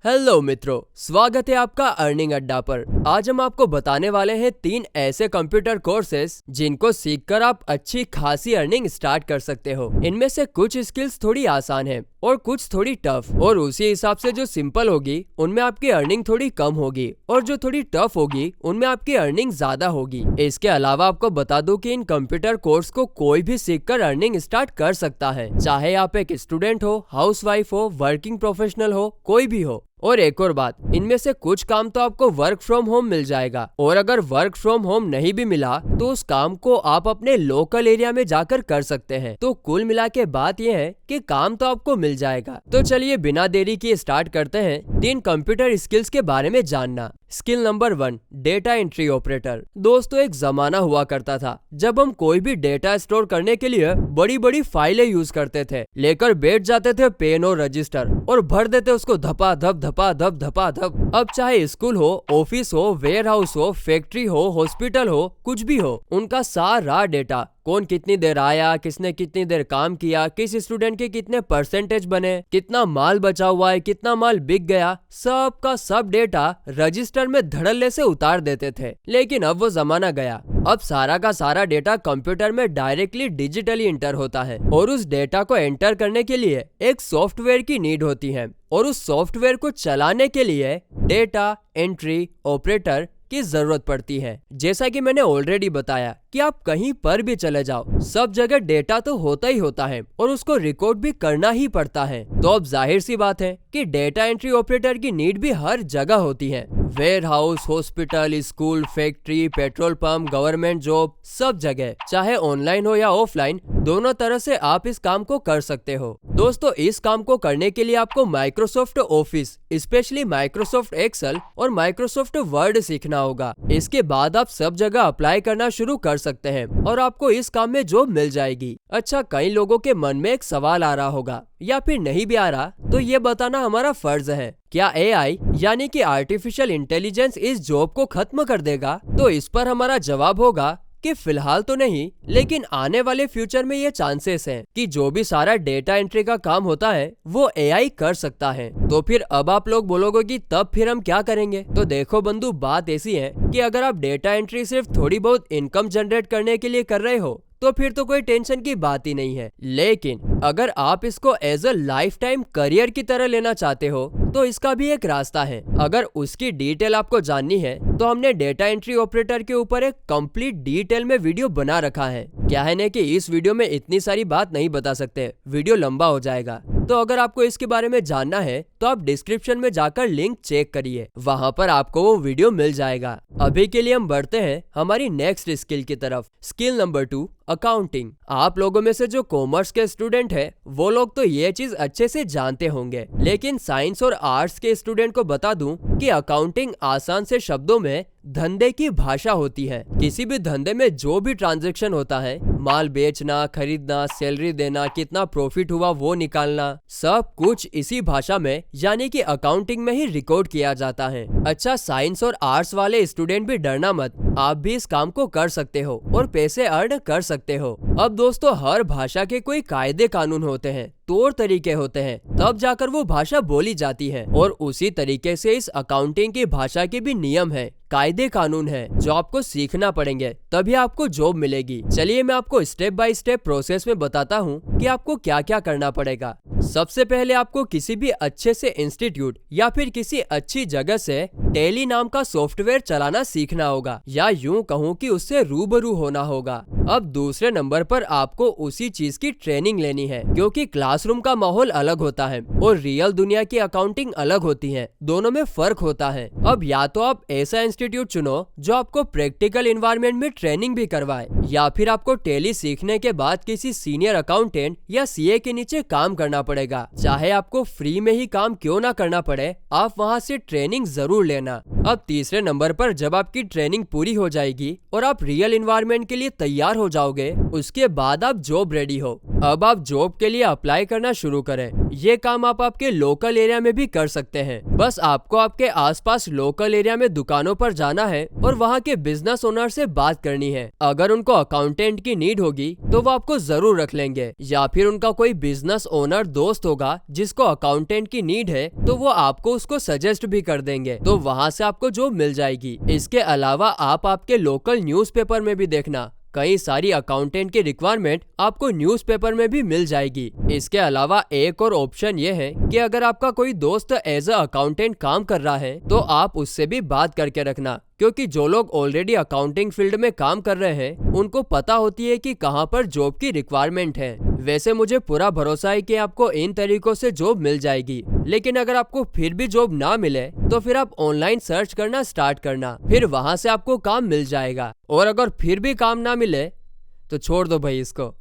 Hello मित्रों, स्वागत है आपका अर्निंग अड्डा पर। आज हम आपको बताने वाले हैं 3 ऐसे कंप्यूटर कोर्सेज जिनको सीखकर आप अच्छी खासी अर्निंग स्टार्ट कर सकते हो। इनमें से कुछ स्किल्स थोड़ी आसान है और कुछ थोड़ी टफ, और उसी हिसाब से जो सिंपल होगी उनमें आपकी अर्निंग थोड़ी कम होगी और जो थोड़ी टफ होगी उनमें आपकी अर्निंग ज्यादा होगी। इसके अलावा आपको बता दूं कि इन कंप्यूटर कोर्स को कोई भी सीखकर अर्निंग स्टार्ट कर सकता है, चाहे आप एक स्टूडेंट हो, हाउसवाइफ हो, वर्किंग प्रोफेशनल हो, कोई भी हो। और एक और बात, इनमें से कुछ काम तो आपको वर्क फ्रॉम होम मिल जाएगा, और अगर वर्क फ्रॉम होम नहीं भी मिला तो उस काम को आप अपने लोकल एरिया में जाकर कर सकते हैं। तो कुल मिला के बात यह है कि काम तो आपको मिल जाएगा। तो चलिए बिना देरी किए स्टार्ट करते हैं 3 कंप्यूटर स्किल्स के बारे में जानना। Skill number 1, data entry operator. दोस्तों, एक जमाना हुआ करता था जब हम कोई भी डेटा स्टोर करने के लिए बड़ी बड़ी फाइलें यूज करते थे, लेकर बैठ जाते थे पेन और रजिस्टर और भर देते उसको धपा धप। अब चाहे स्कूल हो, ऑफिस हो, वेयर हाउस हो, फैक्ट्री हो, हॉस्पिटल हो, कुछ भी हो, उनका सारा डेटा, कौन कितनी देर आया, किसने कितनी देर काम किया, किस स्टूडेंट के कितने परसेंटेज बने, कितना माल बचा हुआ है, कितना माल बिक गया, सब का सब डेटा रजिस्टर में धड़ल्ले से उतार देते थे। लेकिन अब वो जमाना गया। अब सारा का सारा डेटा कंप्यूटर में डायरेक्टली डिजिटली एंटर होता है, और उस डेटा को एंटर करने के लिए एक सॉफ्टवेयर की नीड होती है, और उस सॉफ्टवेयर को चलाने के लिए डेटा एंट्री ऑपरेटर की जरूरत पड़ती है। जैसा कि मैंने ऑलरेडी बताया कि आप कहीं पर भी चले जाओ, सब जगह डेटा तो होता ही होता है और उसको रिकॉर्ड भी करना ही पड़ता है। तो अब जाहिर सी बात है कि डेटा एंट्री ऑपरेटर की नीड भी हर जगह होती है। Warehouse, hospital, school, factory, petrol pump, government job, सब जगह, चाहे ऑनलाइन हो या ऑफलाइन, दोनों तरह से आप इस काम को कर सकते हो। दोस्तों, इस काम को करने के लिए आपको Microsoft Office, specially Microsoft Excel और माइक्रोसॉफ्ट वर्ड सीखना होगा। इसके बाद आप सब जगह अप्लाई करना शुरू कर सकते हैं और आपको इस काम में जॉब मिल जाएगी। अच्छा, कई लोगों के मन में एक सवाल आ रहा होगा, या फिर नहीं भी आ रहा, तो ये बताना हमारा फर्ज है, क्या एआई यानी कि आर्टिफिशियल इंटेलिजेंस इस जॉब को खत्म कर देगा? तो इस पर हमारा जवाब होगा कि फिलहाल तो नहीं, लेकिन आने वाले फ्यूचर में ये चांसेस हैं कि जो भी सारा डेटा एंट्री का काम होता है वो एआई कर सकता है। तो फिर अब आप लोग बोलोगे कि तब फिर हम क्या करेंगे? तो देखो बंधु, बात ऐसी है कि अगर आप डेटा एंट्री सिर्फ थोड़ी बहुत इनकम जनरेट करने के लिए कर रहे हो तो फिर तो कोई टेंशन की बात ही नहीं है। लेकिन अगर आप इसको as a lifetime career की तरह लेना चाहते हो तो इसका भी एक रास्ता है। अगर उसकी डिटेल आपको जाननी है तो हमने डेटा एंट्री ऑपरेटर के ऊपर एक कंप्लीट डिटेल में वीडियो बना रखा है। क्या है ना कि इस वीडियो में इतनी सारी बात नहीं बता सकते, वीडियो लंबा हो जाएगा। तो अगर आपको इसके बारे में जानना है तो आप डिस्क्रिप्शन में जाकर लिंक चेक करिए, वहां पर आपको वो वीडियो मिल जाएगा। अभी के लिए हम बढ़ते हैं हमारी नेक्स्ट स्किल की तरफ। Skill number 2, accounting. आप लोगों में से जो कॉमर्स के स्टूडेंट हैं वो लोग तो ये चीज अच्छे से जानते होंगे, लेकिन साइंस और आर्ट्स के स्टूडेंट को बता दूं कि अकाउंटिंग आसान से शब्दों में धंधे की भाषा होती है। किसी भी धंधे में जो भी ट्रांजैक्शन होता है, माल बेचना, खरीदना, सैलरी देना, कितना प्रॉफिट हुआ वो निकालना, सब कुछ इसी भाषा में यानी कि अकाउंटिंग में ही रिकॉर्ड किया जाता है। अच्छा, साइंस और आर्ट्स वाले स्टूडेंट भी डरना मत, आप भी इस काम को कर सकते हो और पैसे अर्न कर सकते हो। अब दोस्तों, हर भाषा के कोई कायदे कानून होते हैं, तौर तरीके होते हैं, तब जाकर वो भाषा बोली जाती है, और उसी तरीके से इस अकाउंटिंग की भाषा के भी नियम है, कायदे कानून है, जो आपको सीखना पड़ेंगे, तभी आपको जॉब मिलेगी। चलिए मैं आपको स्टेप बाय स्टेप प्रोसेस में बताता हूँ कि आपको क्या क्या करना पड़ेगा। सबसे पहले आपको किसी भी अच्छे से इंस्टीट्यूट या फिर किसी अच्छी जगह से टैली नाम का सॉफ्टवेयर चलाना सीखना होगा, या यूं कहूँ कि उससे रूबरू होना होगा। अब दूसरे नंबर पर आपको उसी चीज की ट्रेनिंग लेनी है, क्योंकि क्लासरूम का माहौल अलग होता है और रियल दुनिया की अकाउंटिंग अलग होती है, दोनों में फर्क होता है। अब या तो आप ऐसा इंस्टीट्यूट चुनो जो आपको प्रैक्टिकल एनवायरनमेंट में ट्रेनिंग भी करवाए, या फिर आपको टैली सीखने के बाद किसी सीनियर अकाउंटेंट या सीए के नीचे काम करना पड़ेगा। चाहे आपको फ्री में ही काम क्यों ना करना पड़े, आप वहाँ से ट्रेनिंग जरूर लेना। अब तीसरे नंबर पर जब आपकी ट्रेनिंग पूरी हो जाएगी और आप रियल एनवायरनमेंट के लिए तैयार हो जाओगे, उसके बाद आप जॉब रेडी हो। अब आप जॉब के लिए अप्लाई करना शुरू करें। ये काम आप आपके लोकल एरिया में भी कर सकते हैं। बस आपको आपके आसपास लोकल एरिया में दुकानों पर जाना है और वहाँ के बिजनेस ओनर से बात करनी है। अगर उनको अकाउंटेंट की नीड होगी तो वो आपको जरूर रख लेंगे, या फिर उनका कोई बिजनेस ओनर दोस्त होगा जिसको अकाउंटेंट की नीड है तो वो आपको उसको सजेस्ट भी कर देंगे, तो वहाँ से आपको जॉब मिल जाएगी। इसके अलावा आप आपके लोकल न्यूज़पेपर में भी देखना, कई सारी अकाउंटेंट की रिक्वायरमेंट आपको न्यूज़पेपर में भी मिल जाएगी। इसके अलावा एक और ऑप्शन ये है कि अगर आपका कोई दोस्त एज अ अकाउंटेंट काम कर रहा है तो आप उससे भी बात करके रखना, क्योंकि जो लोग ऑलरेडी अकाउंटिंग फील्ड में काम कर रहे हैं उनको पता होती है कि कहाँ पर जॉब की रिक्वायरमेंट है। वैसे मुझे पूरा भरोसा है कि आपको इन तरीकों से जॉब मिल जाएगी, लेकिन अगर आपको फिर भी जॉब ना मिले तो फिर आप ऑनलाइन सर्च करना स्टार्ट करना, फिर वहां से आपको काम मिल जाएगा। और अगर फिर भी काम ना मिले तो छोड़ दो भाई इसको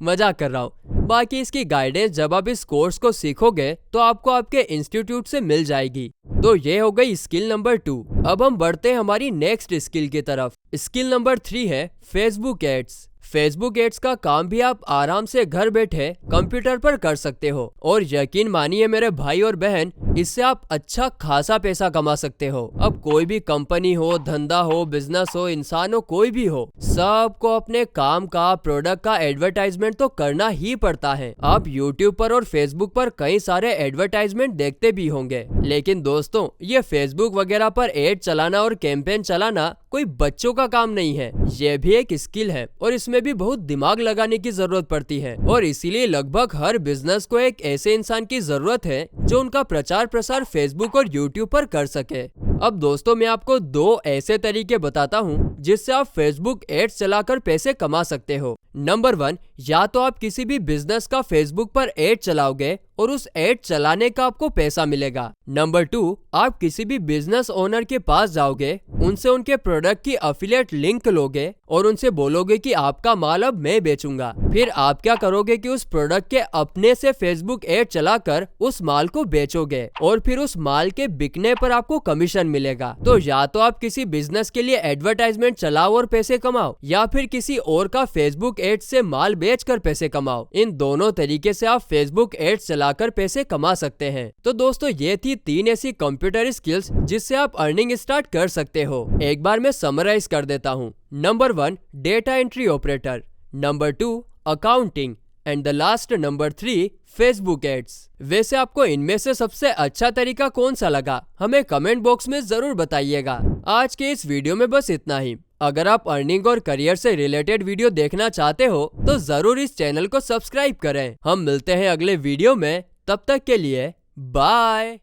मजाक कर रहा हूँ। बाकी इसकी गाइडेंस जब आप इस कोर्स को सीखोगे तो आपको आपके इंस्टीट्यूट से मिल जाएगी। तो ये हो गई स्किल नंबर 2। अब हम बढ़ते हैं हमारी नेक्स्ट स्किल की तरफ। स्किल नंबर 3 है फेसबुक एड्स। फेसबुक एड्स का काम भी आप आराम से घर बैठे कंप्यूटर पर कर सकते हो, और यकीन मानिए मेरे भाई और बहन, इससे आप अच्छा खासा पैसा कमा सकते हो। अब कोई भी कंपनी हो, धंधा हो, बिजनेस हो, इंसान हो, कोई भी हो, सबको अपने काम का, प्रोडक्ट का एडवर्टाइजमेंट तो करना ही पड़ता है। आप यूट्यूब पर और फेसबुक पर कई सारे एडवर्टाइजमेंट देखते भी होंगे, लेकिन दोस्तों ये फेसबुक वगैरह पर एड चलाना और कैंपेन चलाना कोई बच्चों का काम नहीं है। ये भी एक स्किल है और इसमें भी बहुत दिमाग लगाने की जरूरत पड़ती है, और इसीलिए लगभग हर बिजनेस को एक ऐसे इंसान की जरूरत है जो उनका प्रचार प्रसार फेसबुक और यूट्यूब पर कर सके। अब दोस्तों मैं आपको 2 ऐसे तरीके बताता हूँ जिससे आप फेसबुक एड्स चलाकर पैसे कमा सकते हो। नंबर 1, या तो आप किसी भी बिजनेस का फेसबुक पर एड चलाओगे और उस एड चलाने का आपको पैसा मिलेगा। नंबर 2, आप किसी भी बिजनेस ओनर के पास जाओगे, उनसे उनके प्रोडक्ट की अफिलिएट लिंक लोगे और उनसे बोलोगे कि आपका माल अब मैं बेचूंगा। फिर आप क्या करोगे कि उस प्रोडक्ट के अपने से फेसबुक एड चलाकर उस माल को बेचोगे, और फिर उस माल के बिकने पर आपको कमीशन मिलेगा। तो या तो आप किसी बिजनेस के लिए एडवर्टाइजमेंट चलाओ और पैसे कमाओ, या फिर किसी और का फेसबुक एड से माल बेचकर पैसे कमाओ। इन दोनों तरीके से आप फेसबुक एड्स चलाकर पैसे कमा सकते हैं। तो दोस्तों ये थी 3 ऐसी कंप्यूटर स्किल्स जिससे आप अर्निंग स्टार्ट कर सकते हो। एक बार मैं समराइज कर देता हूँ। Number 1, data entry operator. Number 2, accounting. And the last number 3, Facebook ads. वैसे आपको इनमें से सबसे अच्छा तरीका कौन सा लगा, हमें कमेंट बॉक्स में जरूर बताइएगा। आज के इस वीडियो में बस इतना ही। अगर आप अर्निंग और करियर से रिलेटेड वीडियो देखना चाहते हो तो जरूर इस चैनल को सब्सक्राइब करें। हम मिलते हैं अगले वीडियो में, तब तक के लिए बाय।